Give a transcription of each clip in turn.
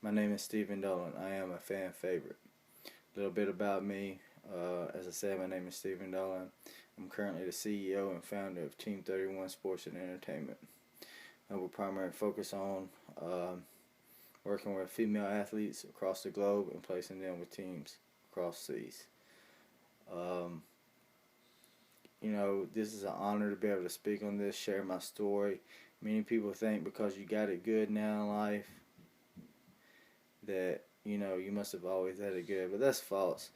My name is Stephen Dolan. I am a fan favorite. A little bit about me. As I said, my name is Stephen Dolan. I'm currently the CEO and founder of Team 31 Sports and Entertainment. We primarily focus on working with female athletes across the globe and placing them with teams across seas. Um, this is an honor to be able to speak on this, share my story. Many people think because you got it good now in life that you must have always had it good, but that's false.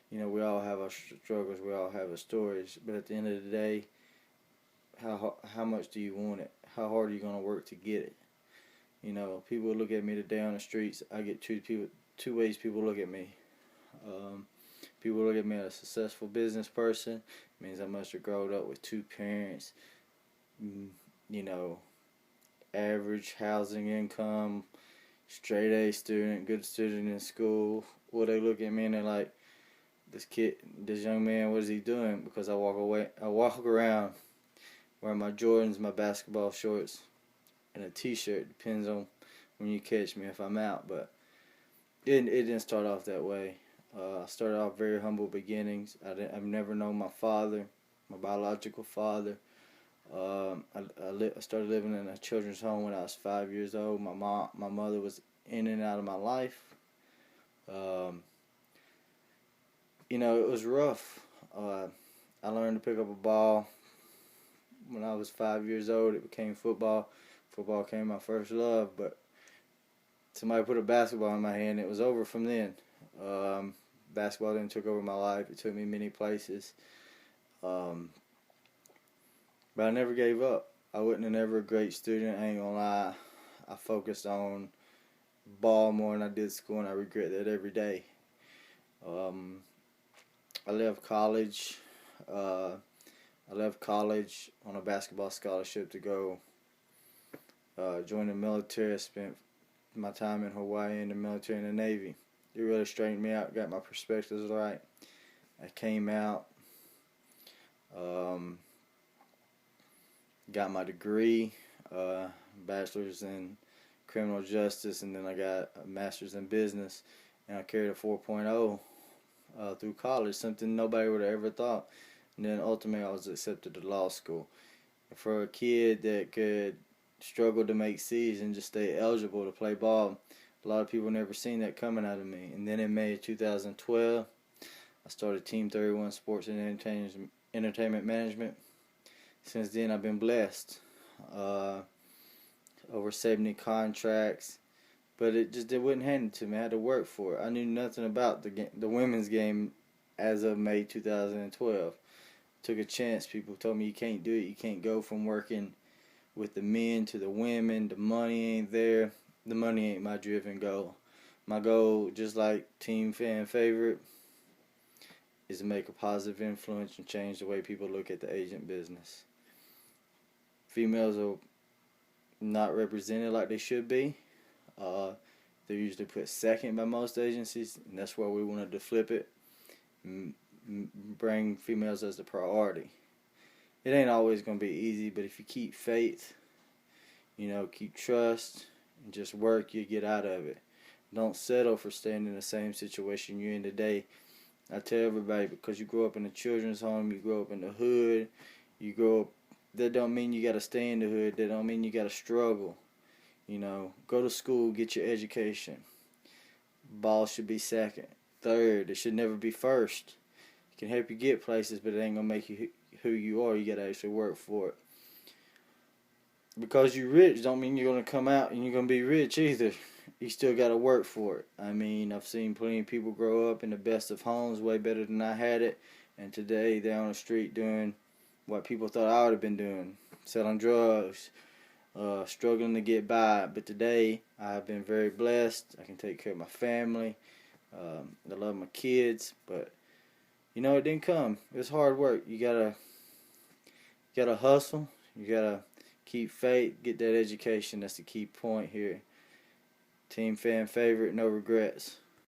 We all have our struggles, we all have our stories, but at the end of the day, how much do you want it? How hard are you gonna work to get it? People look at me today on the streets. I get two ways people look at me. People look at me as a successful business person. It means I must have grown up with two parents. You know, average housing income, straight A student, good student in school. Well, they look at me and they're like, this young man, what is he doing? Because I walk around wearing my Jordans, my basketball shorts, and a t-shirt. Depends on when you catch me if I'm out, but it didn't start off that way. I started off very humble beginnings. I've never known my father, my biological father. I started living in a children's home when I was 5 years old. My mother was in and out of my life. It was rough. I learned to pick up a ball when I was 5 years old. It became football. Football became my first love, but somebody put a basketball in my hand. It was over from then. Basketball then took over my life. It took me many places. But I never gave up. I wasn't never a great student, I ain't gonna lie. I focused on ball more than I did school, and I regret that every day. I left college. I left college on a basketball scholarship to go join the military. I spent my time in Hawaii in the military and the Navy. It really straightened me out, got my perspectives right. I came out, got my degree, bachelor's in criminal justice, and then I got a master's in business, and I carried a 4.0 through college, something nobody would have ever thought. And then ultimately I was accepted to law school. And for a kid that could struggle to make C's and just stay eligible to play ball, a lot of people never seen that coming out of me. And then in May of 2012, I started Team 31 Sports and Entertainment Management. Since then, I've been blessed. Over 70 contracts, but it wasn't handed to me. I had to work for it. I knew nothing about the women's game as of May 2012. Took a chance. People told me you can't do it. You can't go from working with the men to the women. The money ain't there. The money ain't my driven goal. My goal, just like Team Fan Favorite, is to make a positive influence and change the way people look at the agent business. Females are not represented like they should be. They're usually put second by most agencies, and that's where we wanted to flip it. Bring females as the priority. It ain't always going to be easy, but if you keep faith, keep trust, and just work, you get out of it. Don't settle for staying in the same situation you're in today. I tell everybody, because you grow up in a children's home, you grow up in the hood, you grow up, that don't mean you got to stay in the hood. That don't mean you got to struggle. Go to school, get your education. Ball should be second. Third, it should never be first. It can help you get places, but it ain't going to make you who you are. You got to actually work for it. Because you're rich don't mean you're going to come out and you're going to be rich either. You still got to work for it. I mean, I've seen plenty of people grow up in the best of homes way better than I had it, and today they're on the street doing what people thought I would have been doing, selling drugs, struggling to get by. But today I've been very blessed. I can take care of my family. I love my kids, but it didn't come. It's hard work. You gotta hustle. You gotta keep faith. Get that education. That's the key point here. Team Fan Favorite, no regrets.